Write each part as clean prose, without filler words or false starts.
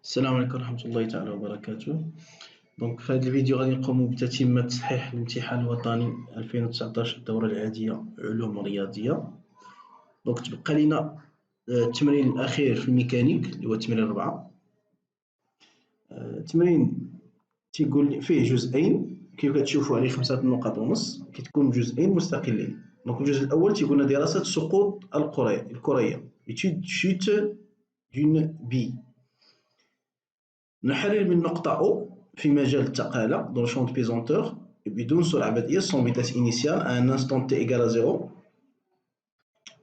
السلام عليكم ورحمة الله تعالى وبركاته. في هذا الفيديو غادي نقوموا بتتمة تصحيح الامتحان الوطني 2019 الدورة العادية علوم رياضية. تبقى لنا التمرين الأخير في الميكانيك اللي هو التمرين 4. التمرين تيقول فيه جزئين كيف كتشوفوا عليه 5 نقاط ونص، كتكون جزئين مستقلين. الجزء الأول تيقولنا دراسة سقوط الكرية étude chute d'une bille. نحرر من نقطة O في مجال التقالة dans le champ de pesanteur بدون سرعة بدئية sans vitesse initiale à un instant t égale à 0.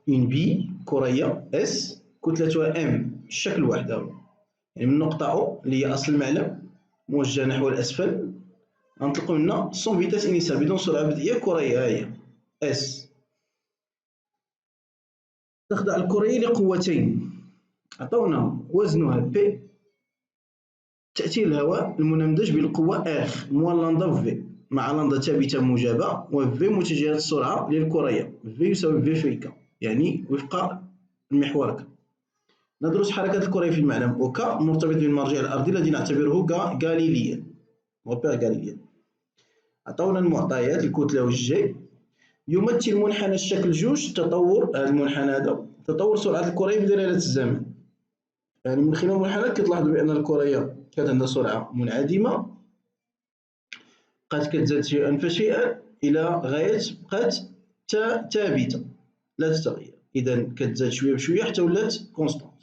une bille كرية S كتلتها M الشكل واحد يعني من نقطة O اللي هي أصل المعلم موجهة نحو الأسفل غنطلقو منها sans vitesse initiale بدون سرعة بدئية كرية هي S. تخضع الكرية لقوتين عطونا وزنها P تأثير الهواء المنمدج بالقوة R موال لندا في مع لندا ثابتة موجبة و في متجهة السرعة للكرية في يساوي في في ك يعني وفق المحور ك. ندرس حركة الكرية في المعلم OK مرتبط بالمرجع الأرضي الذي نعتبره غاليليا غوبير غاليليا. عطونا المعطيات الكتلة والجي يمثل منحنى الشكل جوج تطور هذا المنحنى هذا تطور سرعة الكرية بدلالة الزمن. يعني من خلال المنحنى كتلاحظوا بأن الكرية كانت عندها سرعة منعدمة بقات كتزاد شيئا فشيئا إلى غاية بقات ثابتة لا تتغير. إذا كتزاد شوية بشوية حتى ولات كونستانت.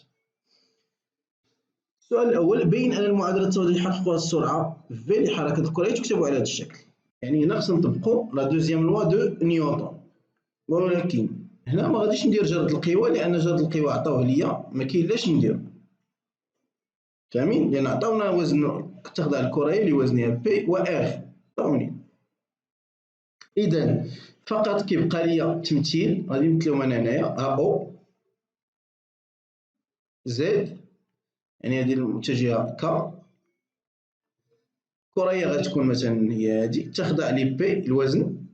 السؤال الأول بين أن المعادلة التي يحققها السرعة في لحركة الكرة تكتب على هذا الشكل. يعني هنا خصنا نطبقوا لا دوزيام لوا دو نيوتن، ولكن هنا ما غاديش ندير جرد القوى لأن جرد القوى عطاوه ليا ما كاينلاش نديرو. فاهمين؟ لأن عطاونا وزن تخضع الكرة اللي وزنها بي و ار عطاوني. إذا فقط كيبقى ليا تمثيل غادي نمثلو هنايا ا او زد يعني هذه المتجهة ك كرية غتكون مثلا هي هذه تخضع لي بي الوزن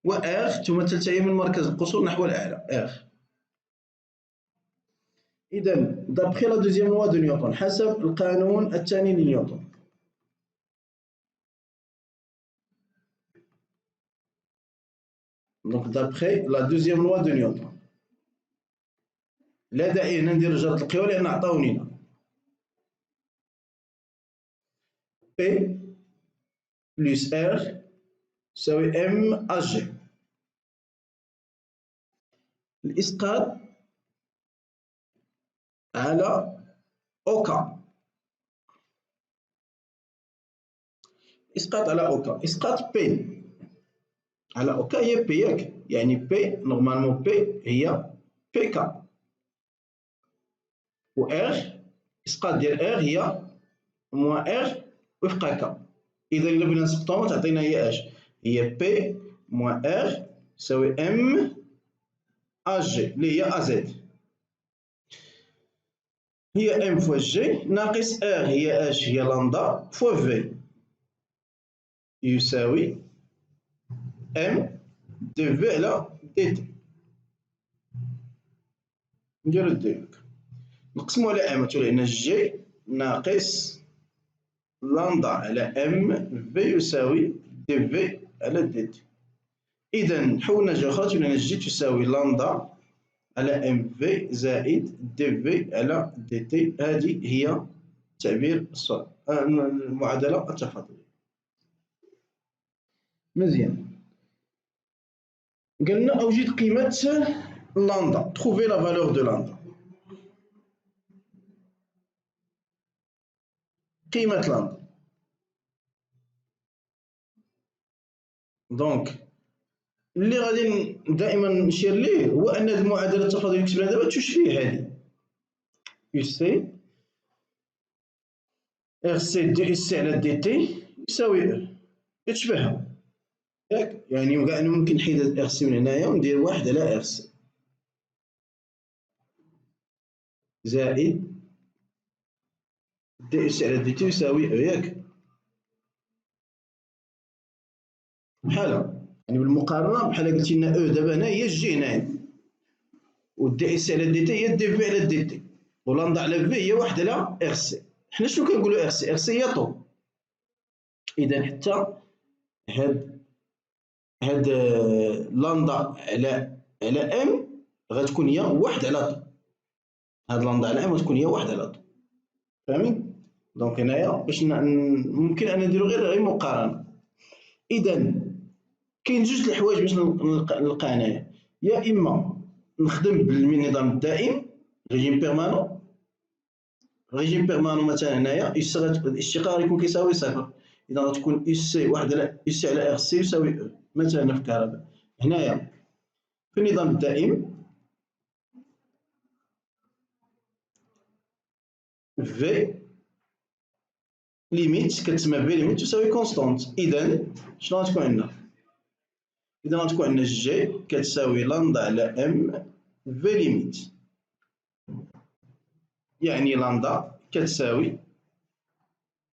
و ار تمثل حتى هي من مركز القصور نحو الأعلى ار. إذا دابخي لا دوزيام لوا دو نيوتن حسب القانون الثاني لنيوتن d'après la deuxième loi de Newton. لا داعي هنا ندير جرد القوى لأن عطاوني هنا P plus R يساوي M H. الإسقاط على أوكا. إسقاط على أوكا إسقاط P على أوكا هي P ياك يعني P نورمالمون P هي PK و R إسقاط ديال R هي موان R وفق ك. إذا إلا بغينا نسقطوها تعطينا هي اش هي بي موان ار يساوي ام اش جي اللي هي ازد هي ام فوا جي ناقص ار هي اش هي لندا فوا في يساوي ام دي في على دي تي. نديرو الدي نقسمو على ام تولي لنا جي ناقص لندا على ام في يساوي دي في على دي تي. إذا حولنا جهة أخرى تولي جي تساوي لندا على ام في زائد دي في على دي تي. هذه هي تعبير السرعة المعادلة التفاضلية. مزيان قالنا أوجد قيمة لندا trouver la valeur de لندا. قيمة لندا دونك اللي غادي دائما نشير ليه هو أن هذه المعادلة التفاضلية اللي كتبنا دابا تشبه هذه يو سي ار سي دي اس سي على دي تي يساوي تشبهها ياك يعني كاع ممكن نحيد ار سي من هنايا وندير واحد على ار سي زائد دي اس على دي تي يساوي ياك بحالها يعني بالمقارنة بحال قلتي لنا او دابا هنا هي جي هنايا و دي اس على دي تي هي دي في على دي تي ولندا على في هي واحد على ار سي. حنا شنو كنقولوا ار سي؟ ار سي هي طو. اذا حتى هاد لندا على ام غتكون هي واحد على طو. هاد لندا على ام غتكون هي واحد على طو. فاهمين؟ دونك هنايا باش ممكن ان نديرو غير مقارنه. اذا كاين جوج د الحوايج باش نلقى هنايا، يا اما نخدم بالنظام الدائم ريجيم بيرمانون. ريجيم بيرمانون مثلا هنايا الاشتقاق يكون كيساوي صفر، اذا غتكون اس سي واحد على اس سي على ار سي يساوي مثلا في الكهرباء. هنايا في النظام الدائم في ليميت كتسمى في ليميت تساوي كونستونت. اذا شنو غتكون عندنا؟ اذا غتكون عندنا جي كتساوي لندا على ام في ليميت، يعني لندا كتساوي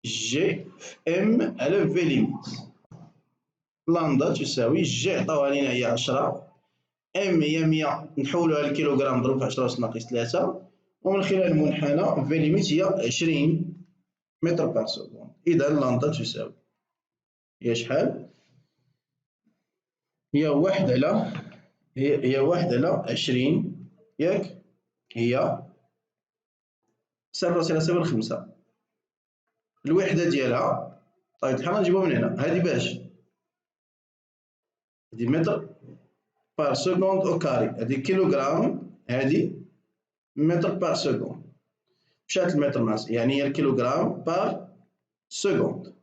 جي في ام على في ليميت. لندا تساوي جي عطاوها لينا هي 10، ام هي 100 نحولوها لكيلوغرام مضروب في 10 أس ناقص 3، ومن خلال المنحنى في ليميت هي 20 متر بار سكوند. اذا لندا تساوي هي شحال؟ هي واحد على هي واحد على 20 ياك، هي 0.05. الوحده ديالها طيب الحال نجيبوها من هنا، هذه باش هذه متر بار سكوند او كاري، هذه كيلوغرام، هذه متر بار سكوند. مشات المتر ماس يعني هي الكيلوغرام بار سكوند،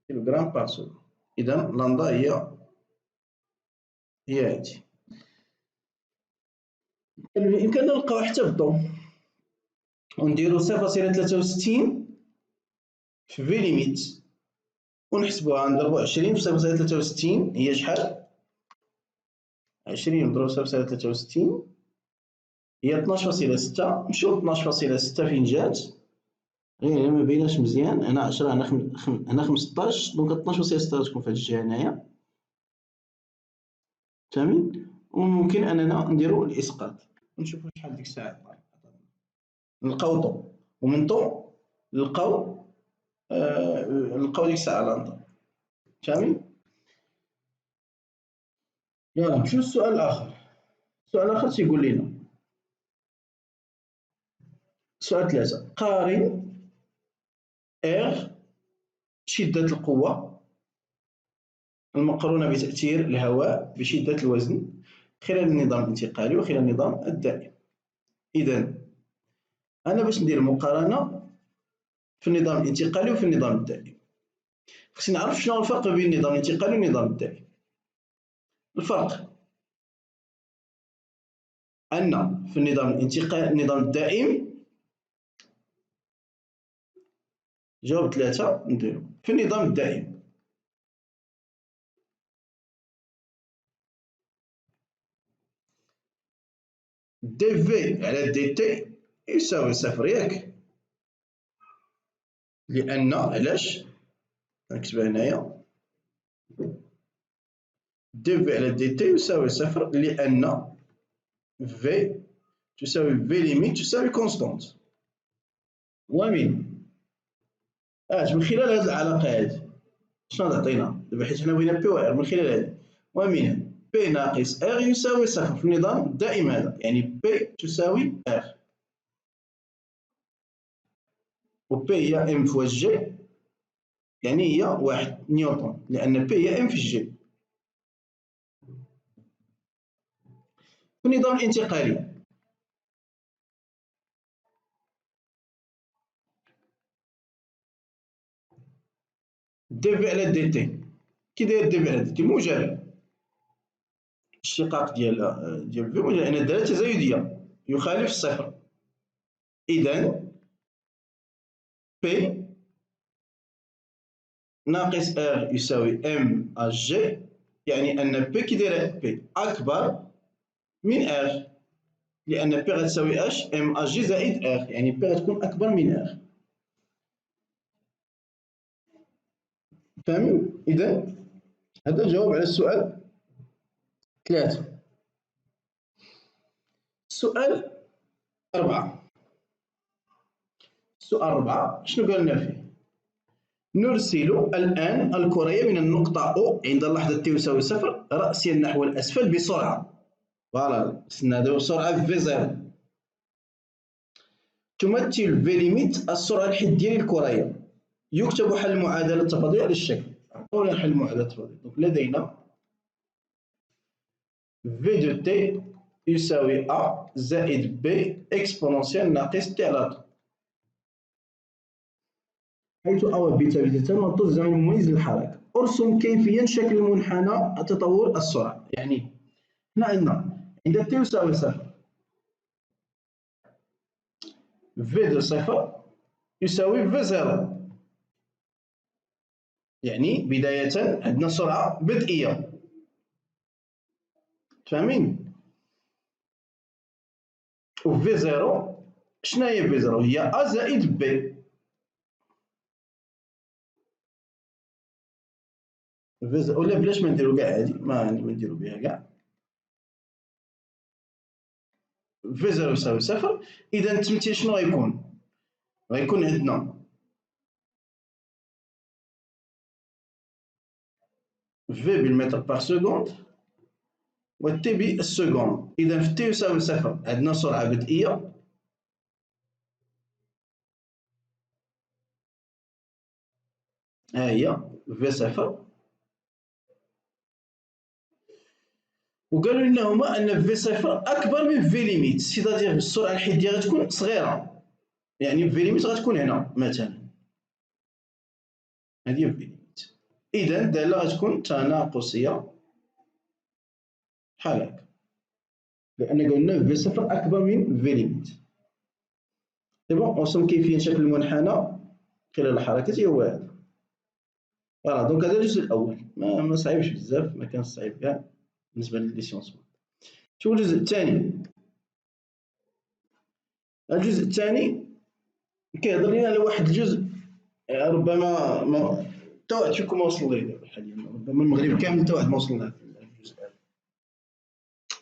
كيلوغرام بار سكوند. اذا لندا هي هذه. يمكننا نلقاو حتى بالضوء ونديرو 0.63 في في ليميت ونحسبوها، نضربو 20 في 0.63 هي شحال؟ 20 نضرب 0.63 هي 12.6. نمشيو 12.6 فين جات؟ غير ما بيناش مزيان، هنا 10 هنا 15، دونك 12.6 تكون في هاد الجهه هنايا. فاهمين؟ وممكن اننا نديرو الاسقاط ونشوفو شحال ديك الساعه نلقاو طو، ومن طو نلقاو ديك الساعه لندا. فاهمين؟ يلا نمشيو للسؤال الاخر. السؤال الاخر تيقول لنا سؤال 3 قارن R شدة القوة المقرونة بتأثير الهواء بشدة الوزن خلال النظام الانتقالي وخلال النظام الدائم. إذا أنا باش ندير مقارنة في النظام الانتقالي وفي النظام الدائم خصني نعرف شنو الفرق بين النظام الانتقالي والنظام الدائم. الفرق أن في النظام الدائم جواب 3 نديرو في النظام الدائم دي في على دي تي يساوي صفر ياك، لأن علاش؟ نكتبها هنايا دي في على دي تي يساوي صفر لأن في تساوي في ليميت تساوي كونستونت. ومن من خلال هذه العلاقة هذه شنو تعطينا؟ دابا حيت حنا بغينا بي و ار، من خلال هذه ومن بي ناقص ار يساوي صفر في النظام الدائم هذا، يعني بي تساوي ار، و بي هي ام فوا جي، يعني هي 1 نيوتن، لأن بي هي ام في جي. في النظام الانتقالي دي في على دي تي، كي داير دي في على دي تي موجب، الاشتقاق ديال في موجب لأن الدالة تزايدية يخالف الصفر. إذا بي ناقص ار يساوي ام اش جي، يعني أن بي كي دايرة بي أكبر من ار، لأن بي غتساوي اش ام اش جي زائد ار، يعني بي غتكون أكبر من ار. فاهمين؟ إذا هذا الجواب على السؤال 3. السؤال 4. السؤال 4 شنو قالنا فيه؟ نرسل الآن الكرية من النقطة O عند اللحظة t يساوي 0 رأسيا نحو الأسفل بسرعة. فوالا ناديو بسرعة V0 تمثل في ليميت السرعة الحدية للكرية. يكتب حل المعادلة التفاضلية على الشكل. أعطونا حل المعادلة التفاضلية. لدينا V de t يساوي A زائد B إكسبوننسيال ناقص t على t، حيث A و B ثابتتان وت الزمن المميز للحركة. ارسم كيفيا شكل منحنى تطور السرعة. يعني هنا عندنا عند t يساوي 0 V de 0 يساوي V0، يعني بداية عندنا سرعة بدئية. فاهمين؟ و V0 شنو هي V0؟ هي A زائد B. ولا بلاش ما نديرو كاع هادي، ما نديرو بها كاع. V0 يساوي 0. إذا التمثيل شنو غيكون؟ غيكون عندنا V بالمتر باغ سكوند و T بالسكوند. إذا في T يساوي 0 عندنا سرعة بدئية ها هي V0، وقالوا لنا هما أن V0 أكبر من في ليميت، سيتادير السرعة الحدية غتكون صغيرة، يعني في ليميت غتكون هنا مثلا، هذه في ليميت. إذا الدالة غتكون تناقصية بحال هكا، لأن قلنا V0 أكبر من في ليميت. سي بون. ارسم كيفية شكل المنحنى خلال الحركة هو هذا. فوالا دونك هذا الجزء الأول، ما صعيبش بزاف، ما كانش صعيب كاع بالنسبة لي سيونس. شوفوا الجزء الثاني. الجزء الثاني كيهضر لنا على واحد الجزء ربما حتى واحد فيكم ما وصل ليه حاليا، ربما المغرب كامل حتى واحد ما وصل لهذا الجزء هذا،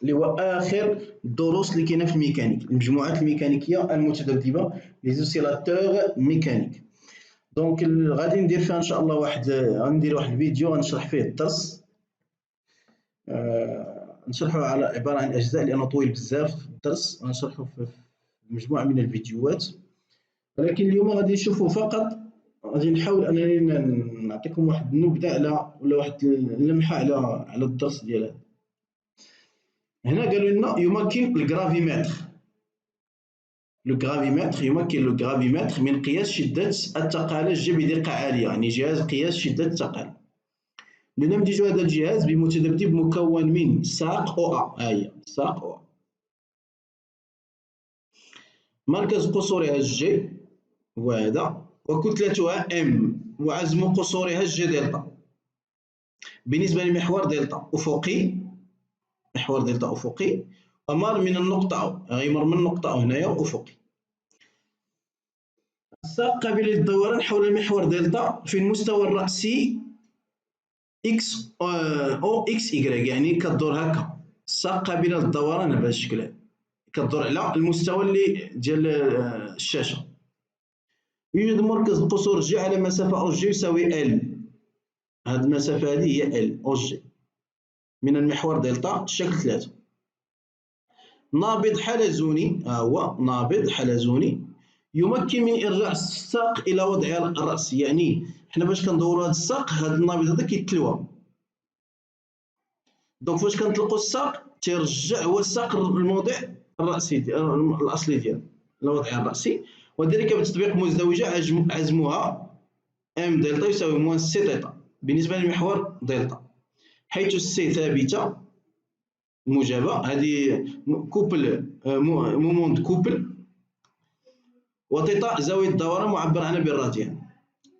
اللي هو آخر الدروس اللي كاينة في الميكانيك، المجموعات الميكانيكية المتذبذبة، لي زوسيلاتور ميكانيك. دونك غادي ندير فيها ان شاء الله غندير واحد الفيديو غنشرح فيه الدرس، نشرحه على عبارة عن أجزاء لأنه طويل بزاف الدرس، غنشرحه في مجموعة من الفيديوهات. ولكن اليوم غادي نشوفوا فقط، غادي نحاول انني نعطيكم واحد النبذه على ولا واحد اللمحه على الدرس ديال هذا. هنا قالوا لنا يمكن الجرافيمتر، يمكن الجرافيمتر من قياس شده الثقاله ج بدقه عاليه، يعني جهاز قياس شده الثقاله. لنمدج هذا الجهاز بمتذبذب مكون من ساق او ا، هي ساق او ا، مركز قصورها جي هو هذا، وكتلتها ام، وعزم قصورها جي دلتا. بالنسبة لمحور دلتا أفقي، محور دلتا أفقي، ومر من النقطة أو، غيمر من النقطة أو هنايا أفقي. الساق قابل للدوران حول المحور دلتا في المستوى الرأسي إكس أو إكس إيكغيك، يعني كدور هكا، الساق قابلة للدوران بهذا الشكل هذا، كدور على المستوى اللي ديال الشاشة. يوجد مركز القصور جي على مسافة أو جي يساوي ال، هذه المسافة هذه هي ال أو جي من المحور دلتا الشكل 3. نابض حلزوني، ها هو نابض حلزوني يمكن من إرجاع الساق إلى وضعها الرأسي، يعني حنا باش كندورو هاد الساق، هاد النابض هذا كيتلوى، دونك فاش كنطلقو الساق تيرجع هو الساق للموضع الرأسي الأصلي ديالو، لوضعها الرأسي، وذلك بتطبيق مزدوجة عزمها ام دلتا يساوي موان سي تيتا بالنسبة لمحور دلتا، حيث السي ثابتة موجبة، هذه كوبل مومون دو كوبل، وتيتا زاوية الدوران معبر عنها بالراديان.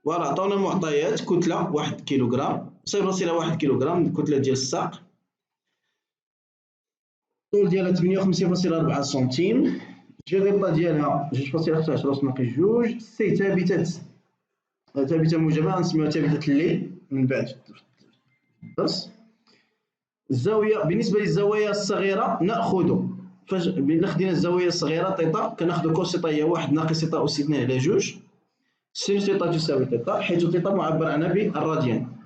فوالا عطاونا المعطيات، كتلة 1 كيلوغرام، 0.1 كيلوغرام الكتلة ديال الساق، الطول ديالها 58.4 سنتيم، جي دلتا ديالها 2.11 أس ناقص 2، سي ثابتة موجبة غنسميوها ثابتة الليل من بعد الدرس. الزاوية بالنسبة للزوايا الصغيرة نأخذ فاش خدينا الزاويه الصغيره تيتا كناخذ كوس تيتا هي 1 ناقص تيتا أس 2 على 2 سين تيتا تساوي تيتا حيث تيتا معبر عنها بالراديان.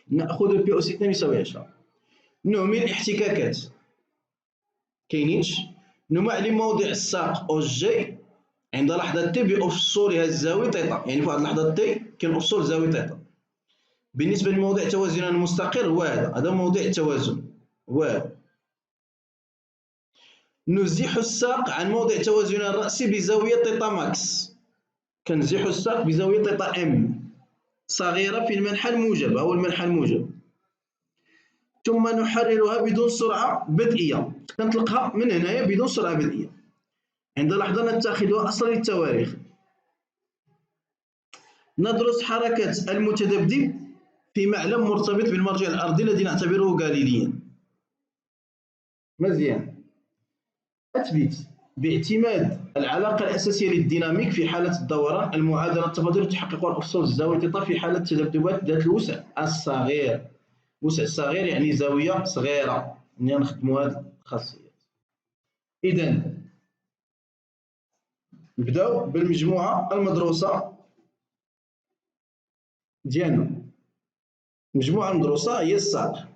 ناخذ بي أس 2 يساوي 10. نهمل الاحتكاكات كاينينش. نمعلم موضع الساق أو جي عند لحظة تي بأفصولها الزاوية تيتا، يعني في واحد اللحظة تي كاين أفصول زاوية تيتا. بالنسبة لموضع توازننا المستقر هو هذا موضع التوازن هو هذا. نزيح الساق عن موضع توازننا الرأسي بزاوية تيتا ماكس. كنزيح الساق بزاوية تيتا ام صغيرة في المنحى الموجب أو المنحى الموجب. ثم نحررها بدون سرعة بدئية، كنطلقها من هنايا بدون سرعة بدئية. عند لحظة نتخذها أصلا للتواريخ. ندرس حركة المتذبذب في معلم مرتبط بالمرجع الأرضي الذي نعتبره جاليليا. مزيان. أثبت باعتماد العلاقة الأساسية للديناميك في حالة الدوران المعادلة التفاضلية تحقق الأفصول الزاوية تيتا في حالة التذبذبات ذات الوسع الصغير. الوسع الصغير يعني زاوية صغيرة، نخدموا هذه الخاصية. إذا نبداو بالمجموعة المدروسة ديالنا. المجموعة المدروسة هي الساق،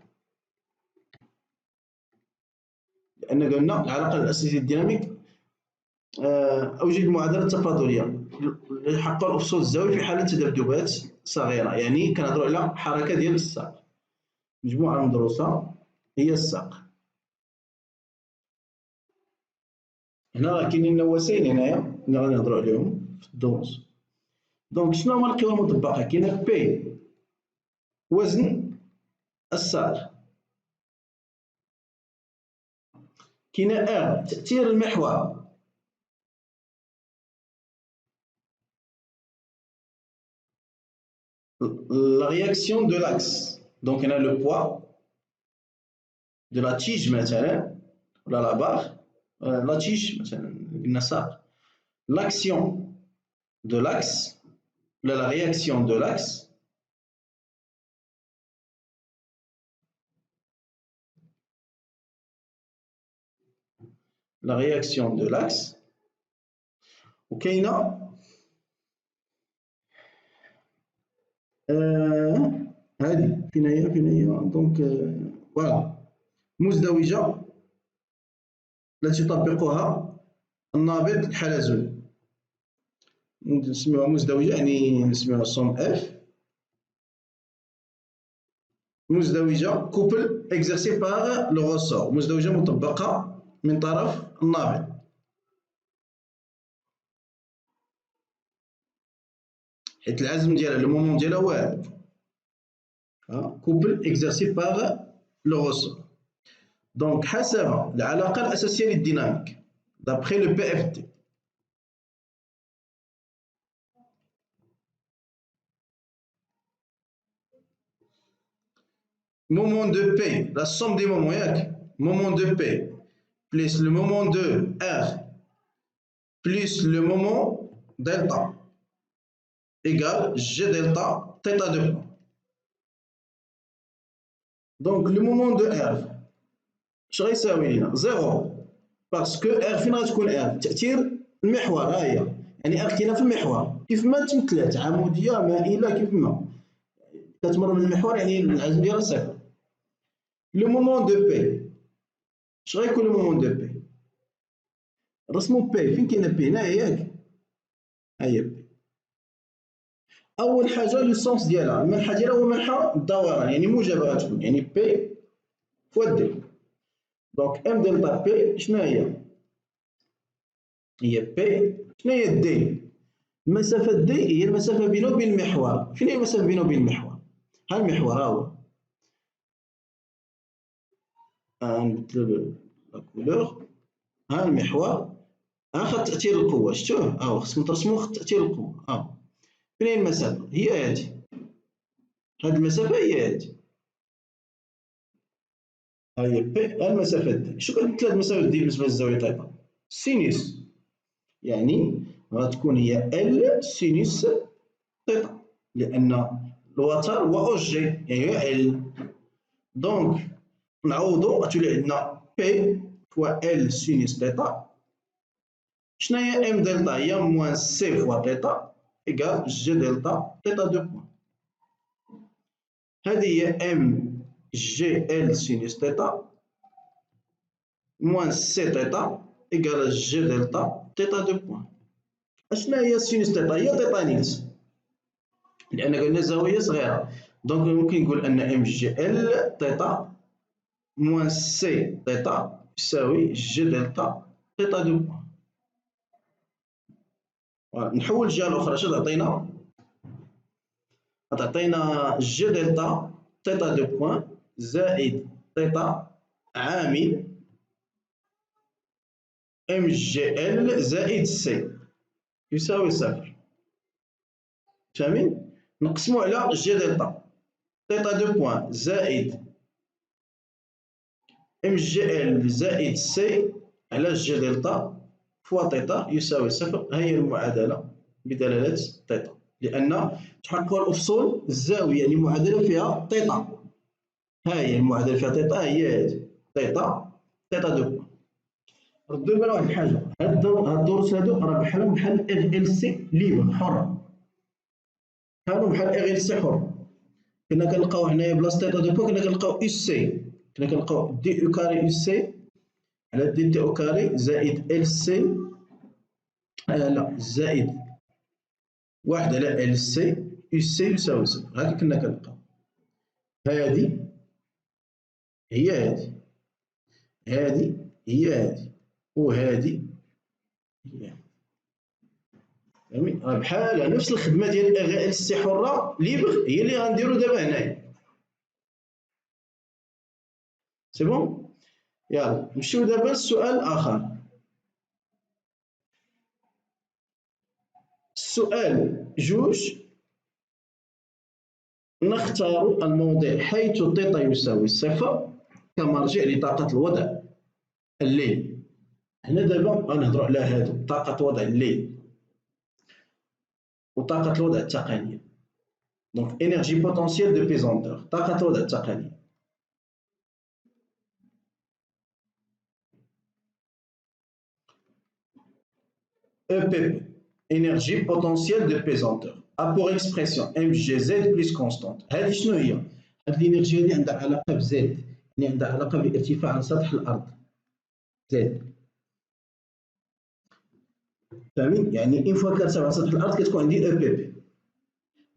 لأن قلنا العلاقة الأساسية للديناميك أوجد المعادلة التفاضلية لحق الأفصول الزاوية في حالة تذبذبات صغيرة، يعني كنهضروا على حركة ديال الساق. المجموعة المدروسة هي الساق. هنا راه كاينين نواسين هنايا اللي غادي نهضروا عليهم في الدروس. دونك شنو هما القوى المطبقة؟ كاينة بي وزن الساق، كاينة ار تأثير المحور، la réaction de l'axe. Donc on a le poids de la tige مثلا ولا la barre la tige مثلا قلنا ساق. L'action de l'axe ولا la réaction de l'axe la réaction de l'axe. وكاينة هذه فين هي دونك فوالا مزدوجة التي يطبقها النابض الحلزوني. نسميوها مزدوجة يعني نسميوها صوم اف. مزدوجة كوبل اكزرسي باغ لو ريسور، مزدوجة مطبقة من طرف النابض. حيت العزم ديالها لو مومون ديالها هو هذا كوبل اكزرسي باغ لو ريسور. دونك حسب العلاقة الأساسية للديناميك d'après le PFT. Moment de P, la somme des moments, moment de P plus le moment de R plus le moment delta égale G delta θ de point. Donc le moment de R شنو غيساوي لنا؟ زيرو، باسكو R فين غتكون R؟ تأثير المحور ها هي، يعني R كاينة في المحور كيف ما تمثلات عمودية مائلة كيف ما كتمر من المحور يعني العزم ديالها صفر. لو مومون دو بي اش غيكون لو مومون دو بي؟ نرسمو بي فين كاينه بي؟ هنا ياك ها هي بي. اول حاجه لو سونس ديالها المنحى ديالها هو منحى الدوران يعني موجبه غتكون يعني بي فوا دي. دونك ام دلتا بي شنو هي؟ هي بي شنو هي دي؟ المسافه دي هي المسافه بينه وبين المحور. فين هي المسافه بينه وبين المحور؟ ها المحور ها هو. نبدلو لا كولور. ها المحور ها خط تأثير القوة شفتوه؟ ها هو خصكم ترسمو خط تأثير القوة. ها هو فين هي المسافة؟ هي هادي، هاد المسافة هي هادي، ها هي بي ها المسافة دي. شنو كتمثل هاد المسافة دي بالنسبة للزاوية تيتا؟ سينوس، يعني غتكون هي ال سينوس تيتا لأن الوتر هو أو جي يعني هي ال. دونك نعوضو غتولي عندنا بي فوا ال سينوس تيتا. شنو هي ام دلتا؟ هي موان سي فوا تيتا ايكال جي دلتا تيتا دو بوان. هذه هي ام جي ال سينوس تيتا موان سي تيتا ايكال جي دلتا تيتا دو بوان. اشنا هي سينوس تيتا؟ هي تيتا نيلس، لان قلنا زاويه صغيره، دونك ممكن نقول ان ام جي ال تيتا موان سي تيتا يساوي جي دلتا تيتا دو بوان. نحول الجهه الاخرى اش تعطينا؟ تعطينا جي دلتا تيتا دو بوان زائد تيتا عامل ام جي ال زائد سي يساوي صفر. فاهمين؟ نقسمو على جي دلتا تيتا دو بوان زائد ام جي ال زائد سي على جي دلتا فوا تيتا يساوي صفر. هي المعادله بدلاله تيتا، لان تحقق الافصول الزاويه يعني المعادله فيها تيتا. ها هي المعادله فيها تيتا، هي هذه تيتا تيتا دو بوان. ردوا بالنا واحد الحاجه، هاد الدروس هادو راه بحالهم بحال ار ال سي ليبر حر، بحالهم بحال ار ال سي حر. كنا كنلقاو هنايا بلاصه تيتا دو بوان كنا كنلقاو اس سي، كنا كنلقاو دي او كاري اس سي على دي تي او كاري زائد ال سي لا زائد واحد على ال سي اس سي يساوي صفر. هكا كنا كنلقاو. هادي هي هادي، هادي هي هادي، وهادي هي هادي. فهمتي؟ بحال نفس الخدمه ديال ار ال سي حره ليبر هي اللي غنديرو دابا هنايا. سي بون؟ يلا نمشيو دابا للسؤال الاخر. السؤال جوج، نختار الموضع حيث تيتا يساوي صفر كمرجع لطاقة الوضع الليل. هنا دابا غنهضروا على هادو، طاقة وضع الليل وطاقة الوضع التقنية. دونك انرجي بوتونسييل دو بيزونتور، طاقة الوضع التقنية. EPP, énergie potentielle de pesanteur. A pour expression mgz plus constante. هذه شنو هي؟ هذه الانرجي هذه عندها علاقة بزد، يعني عندها علاقة بالارتفاع عن سطح الأرض. زد. فاهمين؟ يعني إن فوا كترتفع عن سطح الأرض كتكون عندي EPP.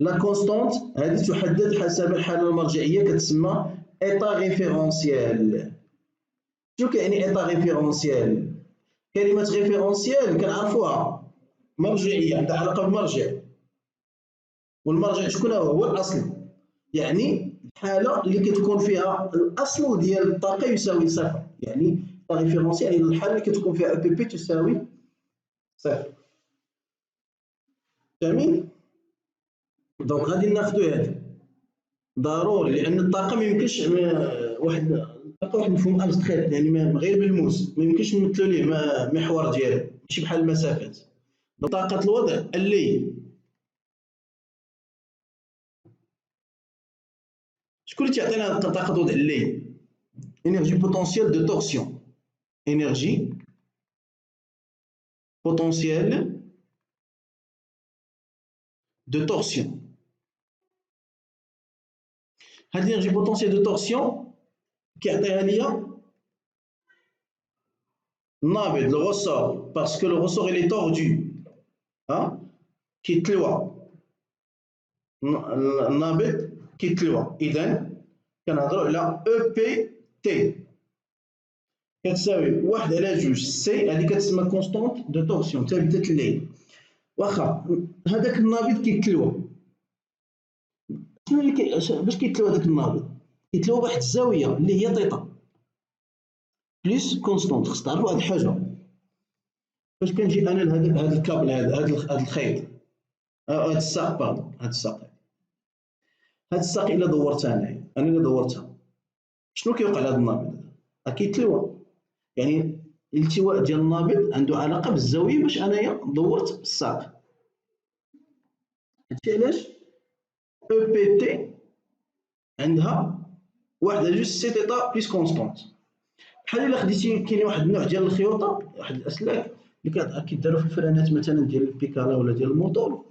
لا كونستانت هذه تحدد حسب الحالة المرجعية، كتسمى إيطا ريفيرونسيال. شنو كيعني إيطا ريفيرونسيال؟ كلمة ريفيرونسيال كنعرفوها مرجعية، عندها علاقة بالمرجع، والمرجع شكون هو الأصل، يعني الحالة اللي كتكون فيها الأصل ديال الطاقة يساوي صفر، يعني ريفيرونسيال هي الحالة اللي كتكون فيها أو بي بي تساوي صفر. فاهمين؟ دونك غادي ناخدو هادي ضروري، لأن الطاقة ميمكنش واحد الطاقة واحد المفهوم أبستخيت، يعني غير ملموس، ميمكنش نمثلو ليه محور ديالو، ماشي بحال المسافات. طاقة الوضع الليل، شكون اللي تيعطينا طاقة الوضع الليل؟ énergie potentielle de torsion. Énergie potentielle de torsion. هذه l'énergie potentielle de torsion كيعطيها ليا النابض الرessort parce que le ressort il est tordu كيتلوى النابض كيتلوى. إذا كنهضروا على او بي تي كتساوي واحد على جوج سي، هذه كتسمى كونستونت دو تورسيون ثابتة الليل. واخا هذاك النابض كيتلوى، شنو اللي باش كيتلوى هذاك النابض؟ كيتلوى بواحد الزاوية اللي هي تيتا بليس كونستونت. خص تعرفوا هاد الحاجة. فاش كنجي أنا لهاد الكابل هاد الخيط هاد الساق باردون هاد الساق إلا دورتها أنا إلا دورتها شنو كيوقع لهاد النابض؟ كيتلوى، يعني الالتواء ديال النابض عنده علاقة بالزاوية باش أنايا دورت الساق. هادشي علاش او بي تي عندها واحد على جوج سي تيتا بليس كونستونت. بحال الا خديتي كاين واحد النوع ديال الخيوطه، واحد الاسلاك اللي كيداروا في الفرانات مثلا ديال البيكالا ولا ديال الموطور.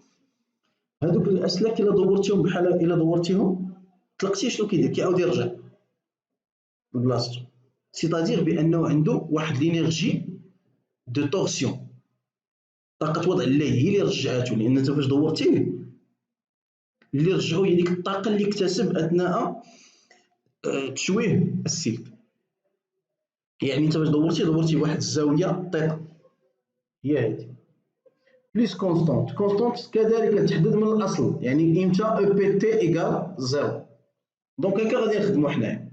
هذوك الاسلاك الا دورتيهم بحال الا دورتيهم طلقتيه شنو كيدير؟ كيعاود يرجع لبلاصتو. سيتادير بانه عنده واحد لينيرجي دو تورسيون، طاقه وضع الله هي اللي رجعاتو، لان انت فاش دورتيه اللي رجعو هي ديك الطاقه اللي اكتسب اثناء تشويه السلك. يعني انت فاش دورتي واحد الزاويه ثيتا هي هذه. بليس كونستونت، كونستونت كذلك تحدد من الاصل، يعني امتى او بي تي ايكال زيرو. دونك هكا غادي نخدمو حنايا.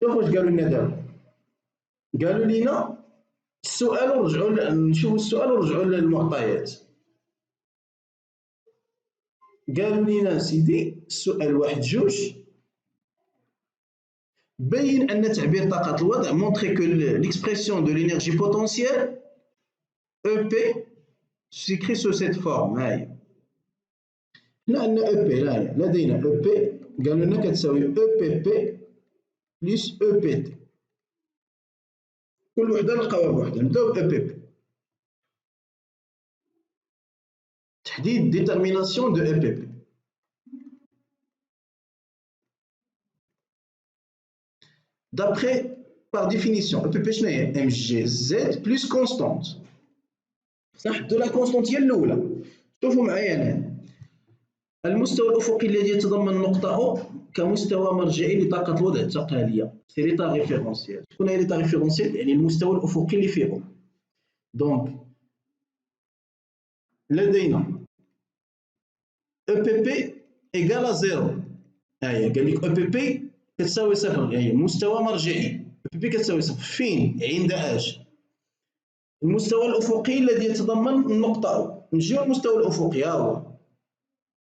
شوفوا واش قالوا لنا دابا. قالوا لنا السؤال ورجعوا نشوفوا السؤال ورجعوا للمعطيات. قالوا لنا سيدي السؤال واحد جوج، بين ان تعبير طاقه الوضع مونطري كو ليكسبرسيون دو لينيرجي بوتونسييل او بي سيكري سو سيت فورم. هاهي هنا عندنا او بي، لدينا او بي قالوا لنا كتساوي او بي بي بلس او بي تي. كل وحده نلقاوها بوحدها. نبداو ب او بي بي. تحديد ديترميناسيون دو او بي بي. D'après, par définition, EPP شنو هي؟ mgz plus constante. صح؟ دو لا كونستونت هي الاولى. شوفوا معايا هنا المستوى الافقي الذي يتضمن نقطه او كمستوى مرجعي لطاقه الوضع التقاليه، سي ليتا ريفيرونسيال. شكون هي ليتا ريفيرونسيال؟ يعني المستوى الافقي اللي فيه او. دونك لدينا او بي بي ايكال زيرو. هاهي قال لك او بي بي كتساوي صفر، هي مستوى مرجعي. او بي بي كتساوي صفر فين؟ عند اش؟ المستوى الافقي الذي يتضمن النقطه او. نجيو للمستوى الافقي، ها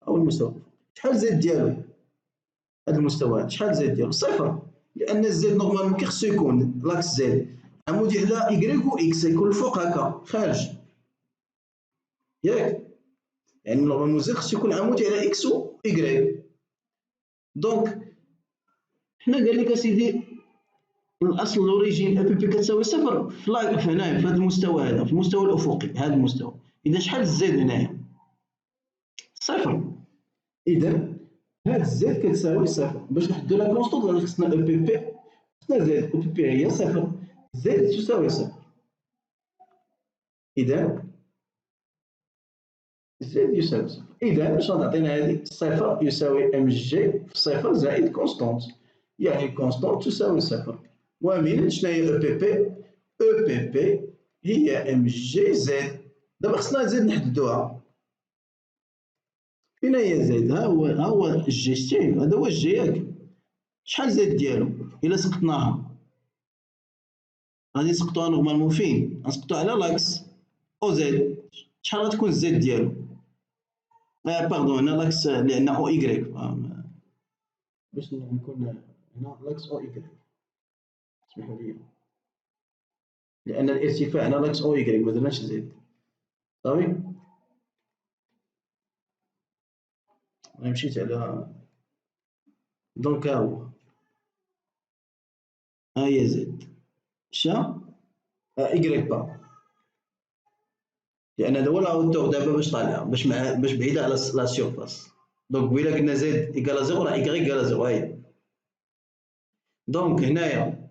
هو المستوى الافقي. شحال زد ديالو؟ هذا المستوى شحال زد ديالو؟ صفر، لان الزد نورمالمون كي خصو يكون لاكس زد عمودي على ايكغيك و اكس، يكون الفوق هكا خارج، ياك؟ يعني نورمالمون زد خصو يكون عمودي على اكس و ايكغيك. دونك حنا قال لك اسيدي الاصل الاوريجين او بي بي كتساوي صفر في هنايا في هذا المستوى، هذا في المستوى الافقي، هذا المستوى. اذا شحال الزد هنايا؟ صفر. اذا هاد زد كتساوي صفر. باش نحددو لا كونستونط غادي خصنا او بي بي، خصنا زد. او بي بي هي صفر، زد تساوي صفر. اذا زد يساوي صفر. اذا باش تعطينا هذه صفر يساوي ام جي في صفر زائد كونستونط، يعني كونستونط تساوي صفر. ومن شنو هي او بي بي؟ او بي بي هي ام جي زد. دابا خصنا زد نحددوها. فين هي زد؟ ها هو الجي ستيل، هذا هو الجي ياك. شحال زد ديالو؟ الا سقطناها غادي نسقطوها نورمالمون فين؟ غنسقطوها على لاكس او زد. شحال غتكون الزد ديالو؟ باردون هنا لاكس لان او ايكغيك، باش نكون هنا لاكس او ايكغيك، اسمحوا لي، لان الارتفاع هنا لاكس او ايكغيك ما درناش زد. صافي انا مشيت على دونك ها هو، ها هي زد شا ايكغيك با، لان هذا هو لا هوتور دابا باش طالعه، باش بعيده على لا سيرفاس. دونك وإلا قلنا زد ايكال زيرو راه ايكغيك ايكال زيرو. هاهي دونك هنايا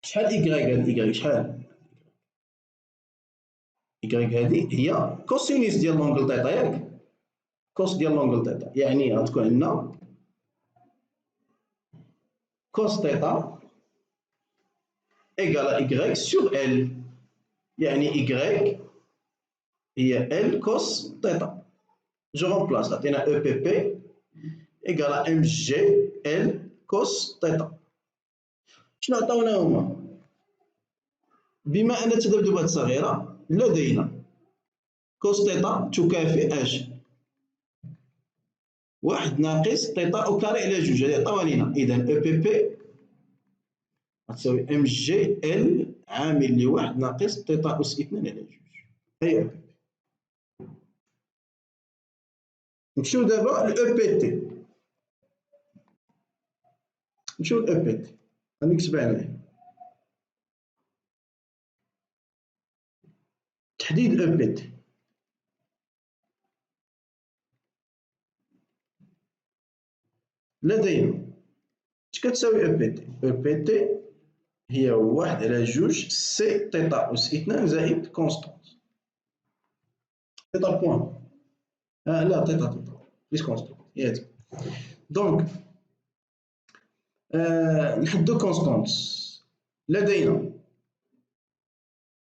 شحال ايكغيك؟ هاد ايكغيك شحال؟ ايكغيك هادي هي كوسينيس ديال لونغل تيتا، ياك؟ كوس ديال لونغل تيتا، يعني غتكون عندنا كوس تيتا ايكال ايكغيك سور ال، يعني ايكغيك هي ال كوس تيتا. جو رومبلاس، عطينا او بي بي ايكال ام جي ال كوس تيتا. شنو عطاونا هما؟ بما ان التذبذبات صغيره لدينا كوس تيتا تكافئ اش؟ واحد ناقص تيتا او كاري على جوج، هذه عطاوها لينا. اذا او بي بي غتساوي ام جي ال عامل لواحد ناقص تيتا اس 2 على جوج. هيا نمشيو دابا لاو بي تي. نمشيو لاو بي تي. غنكتبها هنايا. تحديد او بي تي. لدينا اش كتساوي او بي تي؟ او بي تي هي 1/2 سي تيتا أس 2 زائد كونستانت. تيتا بوان. لا تيتا بليس كونستانت هي هادي. دونك نحدو كونستانت. لدينا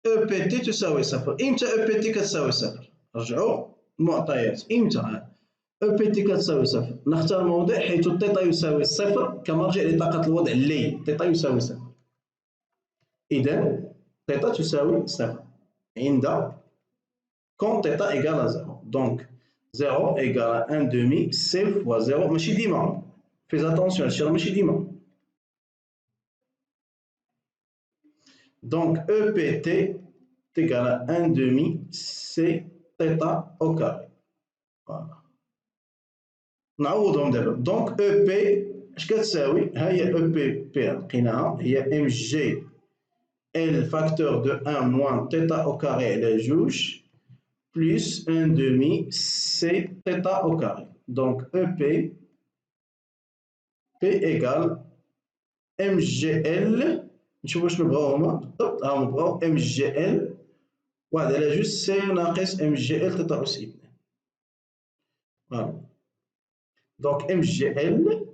او بي تي تساوي صفر. امتى او بي تي كتساوي صفر؟ رجعوا المعطيات. امتى او بي تي كتساوي صفر؟ نختار موضع حيث تيتا يساوي صفر كمرجع لطاقة الوضع اللي تيتا يساوي صفر. إذا تيتا تساوي صفر عند كون تيتا إيكال زيرو. دونك 0 إيكال 1 دومي سي فوا 0 ماشي ديما. فيز اتونسيون هادشي راه ماشي ديما. دونك او بي تي تيكال 1 دومي سي تيتا أو كاري. فوالا نعوضهم دابا. دونك او بي اش كتساوي؟ ها هي او بي لقيناها هي ام جي ال فاكتور دو 1 موان تيتا أو كاري على جوج plus 1 demi c θ au carré. Donc EP, P égale MGL. نشوفوا واش نبغاو هما بالضبط. ها نبغاو MGL 1/2 سي ناقص MGL θ أس 2. فوالا. دونك MGL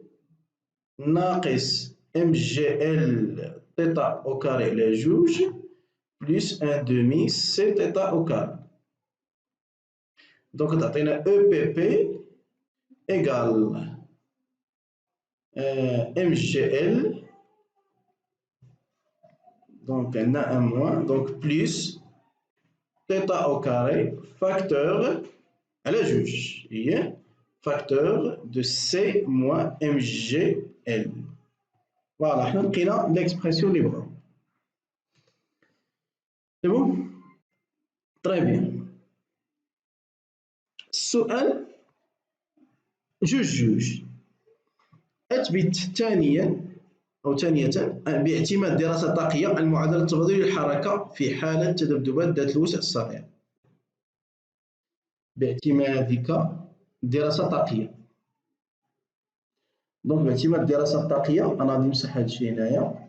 ناقص MGL θ au carré على جوج plus 1 demi c θ au carré. دونك تعطينا EPP égale MGL, donc on a un moins, donc plus θ au carré facteur à la juge, facteur de C moins MGL. Voilà, on a l'expression libre. C'est bon? Très bien. السؤال جوج. أثبت ثانية باعتماد دراسة طاقية عن معادلة تبادل الحركة في حالة تذبذبات ذات الوسع الصغير. باعتمادك دراسة طاقية. دونك باعتماد الدراسة الطاقية أنا غادي نمسح هاد الشيء هنايا.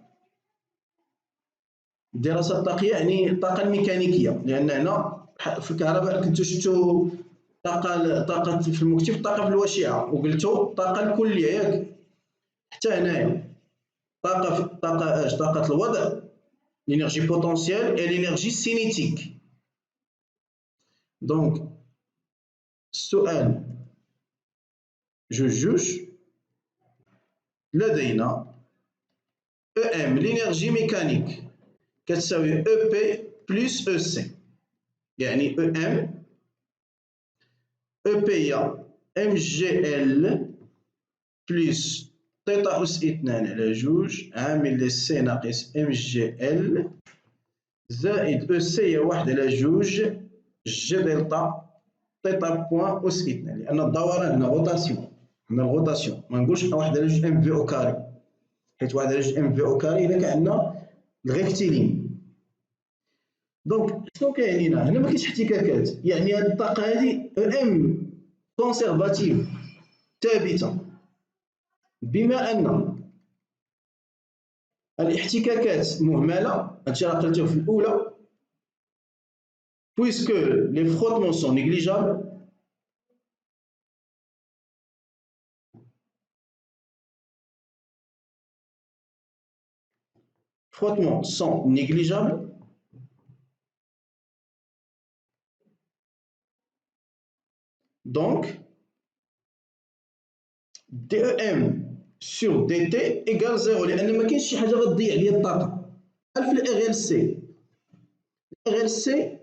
الدراسة الطاقية يعني الطاقة الميكانيكية، لأن هنا في الكهرباء كنتو شفتو طاقة في المكتف، طاقة في الوشيعة، وقلتو الطاقة الكلية ياك. حتى هنايا طاقة الوضع l'énergie potentielle et l'énergie cinétique. Donc السؤال جوج لدينا EM l'énergie mécanique كتساوي EP plus EC، يعني EM EP هي MGL plus θ أس 2 على جوج عامل سي ناقص MGL زائد EC هي 1/2 جي دلتا θ بوان أس 2، لأن الدوران هنا غوتاسيون، هنا الغوتاسيون ما نقولش 1/2 ام في او كاري، حيت 1/2 ام في او كاري إلا كان عندنا الغيكتيلين. دونك شنو كاين هنا؟ هنا ما كاينش احتكاكات، يعني هاد الطاقة هادي ام كونسيرفاتيف ثابتة، بما أن الاحتكاكات مهملة، هادشي راه قلتوه في الأولى. Puisque les frottements sont négligeables, donc DEM sur DT égale 0، لأن ما كاينش شي حاجة غتضيع ليا الطاقة. في ال RLC،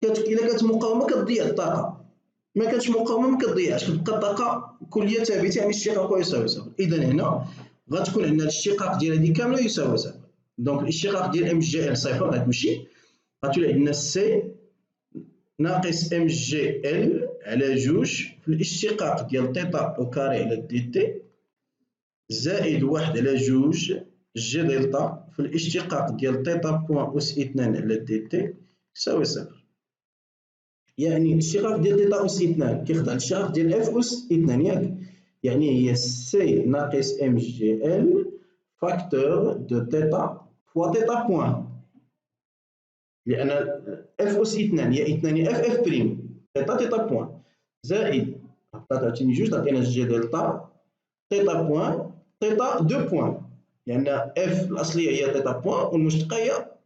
إلا كانت مقاومة كتضيع الطاقة، ما كانتش مقاومة ما كتضيعش، كتبقى الطاقة كلية ثابتة، يعني الاشتقاق يساوي صفر. إذا هنا غتكون عندنا الاشتقاق ديال هذه كاملة يساوي صفر. دونك الاشتقاق ديال ام جي ال صفر غتمشي، غتولي عندنا سي ناقص ام جي ال على جوج في الاشتقاق ديال θ او كاري على دي تي زائد 1/2 جي دلتا في الاشتقاق ديال تيتا بوان أس 2 على دي تي يساوي صفر. يعني الاشتقاق ديال تيتا أس 2 كيخضع للاشتقاق ديال اف أس 2 ياك، يعني هي سي ناقص ام جي ال فاكتور دو تيتا فوا تيتا بوان، لأن اف أس 2 هي 2 اف اف بريم تيتا تيتا بوان زائد تعطيني جوج تعطينا جي دلتا تيتا بوان تيتا دو بوان، لأن اف الأصلية هي تيتا بوان والمشتقة هي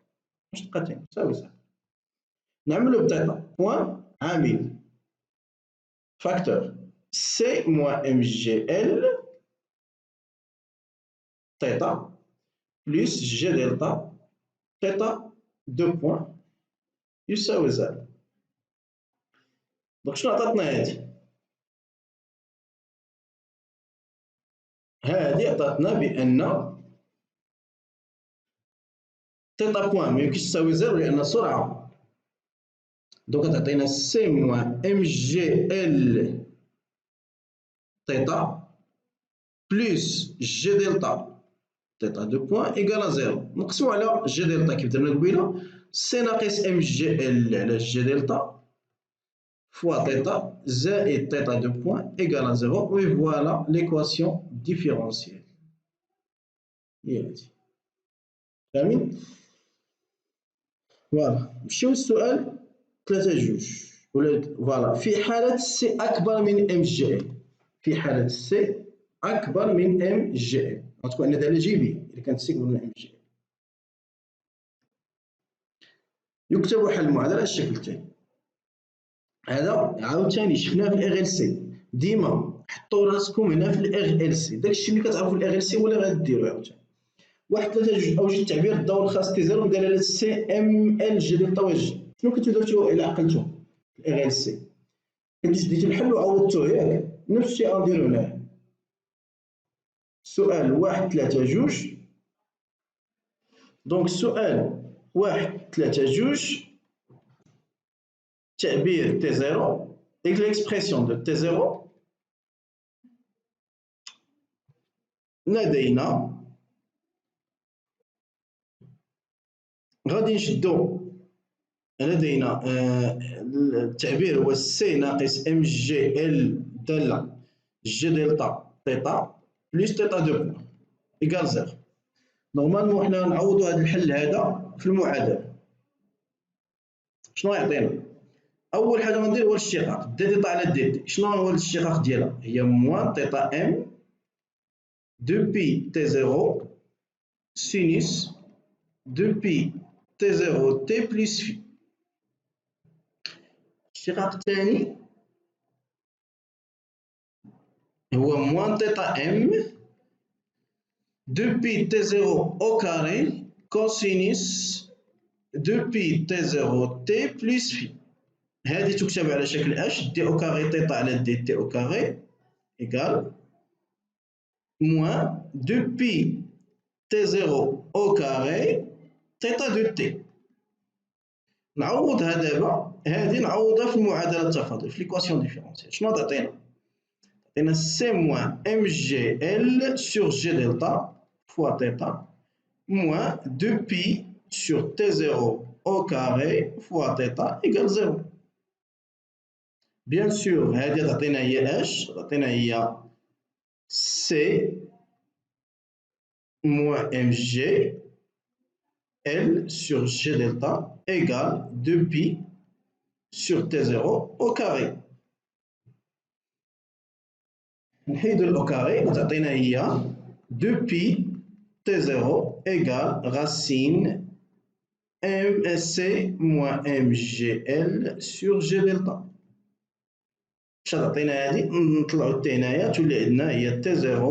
مشتقتين تساوي صفر. نعملو بتيتا بوان عامل فاكتور سي موان ام جي ال تيتا بلس جي دلتا تيتا دو بوان يساوي زيرو. دونك شنو عطاتنا هادي؟ هادي عطاتنا بأن تيتا بوان ميمكنش تساوي زيرو لأن سرعة، دونك تعطينا سي موان ام جي ال تيتا بلس جي دلتا تيتا دو بوان إيكال زيرو، نقسمو على جي دلتا كيف درنا قبيلة سي ناقص ام جي ال على جي دلتا فوا تيتا زائد تيتا دو بوان إيكال زيرو، و فوالا ليكواسيون ديفيرونسيال هي هادي. فاهمين؟ فوالا نمشيو للسؤال 3 ولا فوالا في حالة سي أكبر من ام جي ال، في حالة سي أكبر من ام جي ال غتكون عندنا دالة جيبية إذا كانت سي أكبر من ام جي ال. يكتب حل المعادلة على الشكل التالي. هذا عاوتاني شفناه في الار ال سي، ديما حطوا راسكم هنا في الار ال سي، داكشي اللي كتعرفوا في الار ال سي هو اللي غاديروا عاوتاني. واحد 3 أوجه التعبير الدور الخاص تي زيرو بدلالة سي ام ال جي دلتا و جي. شنو كنتو درتو إلا عقلتو في الار ال سي؟ كنتو ديتو الحل وعوضتوه ياك، نفس الشيء غنديرو هنايا. سؤال 1 3 2، دونك سؤال 1 3 2 تعبير تي زيرو اك ليكسبرسيون دو تي زيرو لدينا غادي نشدو لدينا التعبير هو سي ناقص ام جي ال دالة جي دلتا تيتا بلس تيتا دو بوان إيكال زيرو. نورمالمون حنا نعوضو هاد الحل هذا في المعادلة. شنو يعطينا؟ أول حاجة غندير هو الاشتقاق دي تيتا على دي تي. شنو هو الاشتقاق ديالها؟ هي موان تيتا ام دو بي تي زيرو سينوس دو بي تي زيرو تي بلس في. الاشتقاق الثاني هو موان تيتا ام دو بي تي زيرو أو كاري كوسينوس دو بي تي زيرو تي بلس في. هذه تكتب على شكل اش دي أو كاري تيتا على دي تي أو كاري إيكال موان دو بي تي زيرو أو كاري تيتا دو تي. نعوضها دابا، هذه نعوضها في المعادلة التفاضل في ليكواسيون ديفيرونسيال. شنو تعطينا؟ تعطينا سي موان ام جي ال سور جي دلتا فوا تيتا موان دو بي سور تي زيرو أو كاري فوا تيتا إيكال زيرو. بيان سور هذه تعطينا هي اش؟ تعطينا هي سي موان ام جي ال سور جي دلتا إيكال دو بي sur T0 au carré. نحيدو الأو كاري وتعطينا هي 2 بي T0 égale racine MC moins MGL sur G دلتا. باش تعطينا هادي نطلعو التي هنايا تولي عندنا هي T0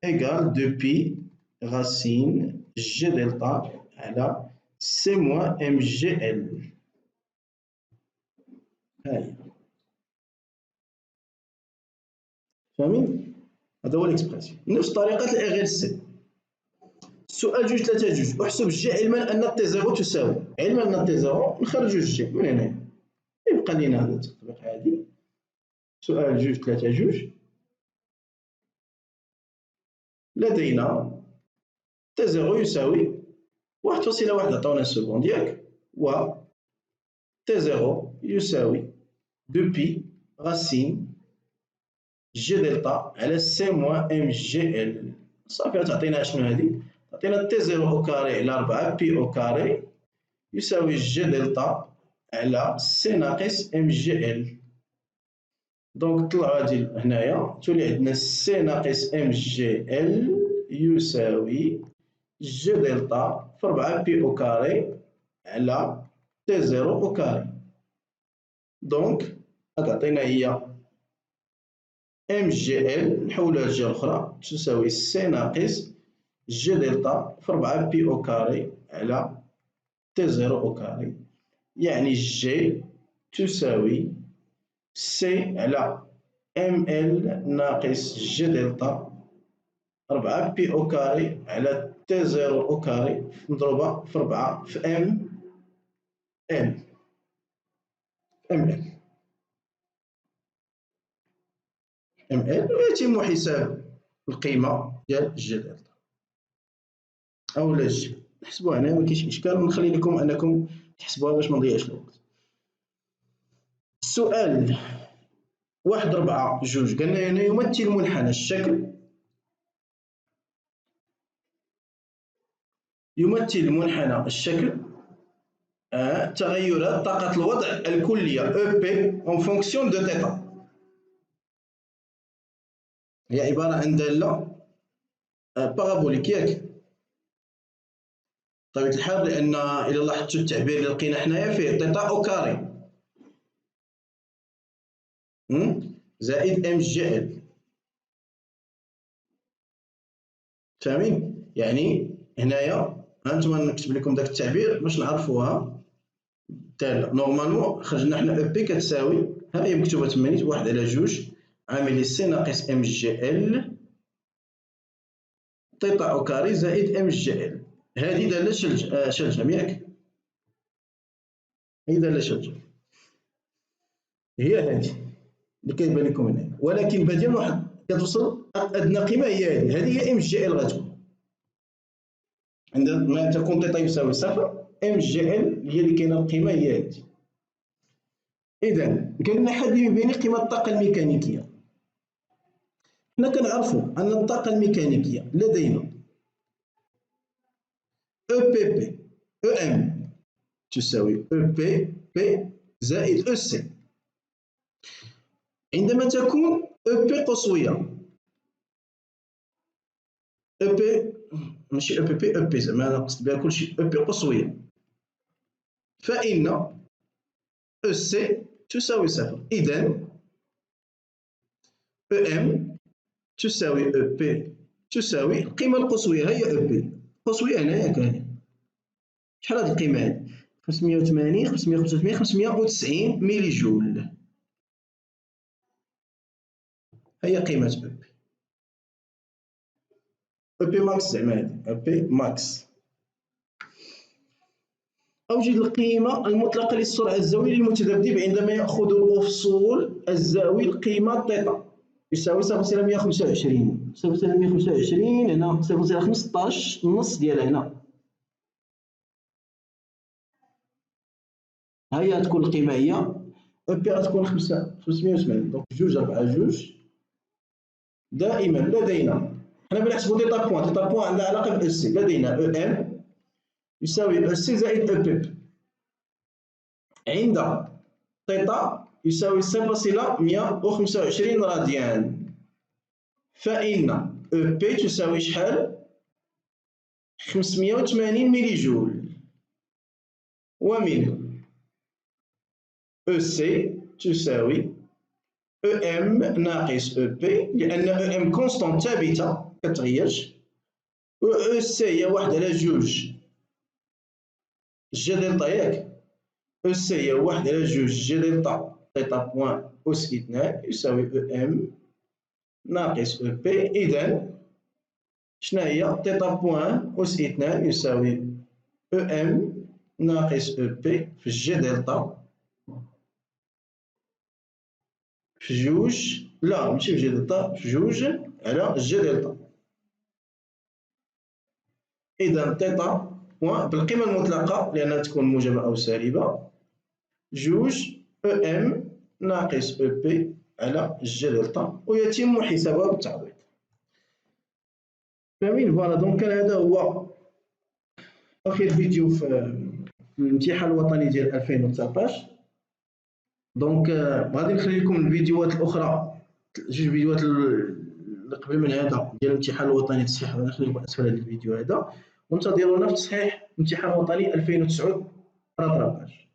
égale 2 بي racine G دلتا على C moins MGL. هاهي فاهمين؟ هذا هو الاكسبرسيون. نفس طريقة الإغ ال سي. السؤال 2 3 احسب الجي علما أن تي زيرو تساوي، علما أن تي زيرو نخرجو الجي من هنايا، يبقى لينا هذا التطبيق عادي. سؤال 2 3 لدينا تي زيرو يساوي واحد فاصلة واحد عطاونا السكون ديالك، و تي زيرو يساوي دو بي غاسين جي دلتا على سي موان ام جي ال. صافي تعطينا شنو هادي؟ تعطينا تي زيرو او كاري على 4 بي او كاري يساوي جي دلتا على سي ناقص ام جي ال. دونك طلع هادي هنايا تولي عندنا سي ناقص ام جي ال يساوي جي دلتا في 4 بي او كاري على تي زيرو او كاري. دونك عطينا هي ام جي ال نحولها لجهه اخرى تساوي سي ناقص جي دلتا في 4 بي او كاري على تي زيرو او كاري، يعني جي تساوي سي على ام ال ناقص جي دلتا 4 بي او كاري على تي زيرو او كاري مضروبة في 4 في ام ال ام ال ويتم حساب القيمة ديال جي دلتا أولا جي. نحسبوها هنا مكاينش إشكال، ونخلي لكم أنكم تحسبوها باش منضيعش الوقت. السؤال 1.4.2 قالنا هنا يمثل منحنى الشكل، يمثل منحنى الشكل تغيرات طاقة الوضع الكلية EP en fonction de θ. هي عبارة عن دالة بارابوليك ياك بطبيعة الحال، لأن إلا لاحظتوا التعبير اللي لقينا حنايا فيه θ أو كاري زائد ام جي ال. فاهمين؟ يعني هنايا هانتوما نكتب لكم داك التعبير باش نعرفوها. الدالة نورمالمون خرجنا حنا او بي كتساوي، ها هي مكتوبة تما نيت، 1/2 عامل سي ناقص ام جي ال θ او كاري زائد ام جي ال. هذه دالة شلجم ياك؟ هي دالة شلجم، هي هذه اللي كايبان لكم هنا، ولكن باديه من واحد كتوصل ادنى قيمه هي هذه هي ام جي ال غتكون عندما تكون θ يساوي صفر، ام جي ال هي اللي كاينه القيمه هي هذه. اذا قال لنا حد بين قيمه الطاقه الميكانيكيه. حنا كنعرفوا ان الطاقه الميكانيكيه لدينا او بي بي او ام تساوي او بي بي زائد او سي. عندما تكون او بي قصويه، او بي ماشي او بي بي، او بي زعما انا قصد بها كلشي او بي قصويه، فإن او سي تساوي صفر. إذا او ام تساوي او بي تساوي القيمة القصوية، هي او بي قصوية هنايا كاينة. شحال هاد القيمة هادي؟ 580 585 590 ميلي جول، هي قيمة او بي. او بي ماكس زعما هادي او بي ماكس. أوجد القيمة المطلقة للسرعة الزاوية للمتذبذب عندما يأخذ الأفصول الزاوي القيمة θ يساوي 0.125. 0.125 هنا 0.15 النص ديالها هنا، ها هي غتكون القيمة هي او بي غتكون 580. دونك 2.4.2 دائما لدينا حنا بنحسبوا ديتا بوان. ديتا بوان عندها علاقة بأو سي. لدينا او ام يساوي او سي زائد او بي عند θ يساوي 0.125 راديان، فإن او بي تساوي شحال؟ 580 ميلي جول، ومنه او سي تساوي او ام ناقص او بي، لأن او ام كونستانت ثابتة كتغيرش، و او سي هي 1/2 جي دلتا ياك؟ او سي هي 1/2 جي دلتا θ بوان أس 2 يساوي او ام ناقص او بي. إذا شناهي؟ θ بوان أس 2 يساوي او ام ناقص او بي في جي دلتا في جوج، لا ماشي في جي دلتا، في جوج على جي دلتا. إذا تيتا بوان بالقيمة المطلقة لأنها تكون موجبة أو سالبة جوج او ام ناقص او بي على جي دلتا، ويتم حسابها بالتعويض. فاهمين؟ فوالا دونك كان هذا هو آخر فيديو في الامتحان الوطني ديال 2019. دونك غادي نخلي لكم الفيديوهات الأخرى، جوج فيديوهات اللي قبل من هذا ديال الامتحان الوطني تصحيح، غادي نخلي لكم أسفل هذا الفيديو هذا، وانتظرونا في تصحيح الامتحان الوطني 2009 رطراباج.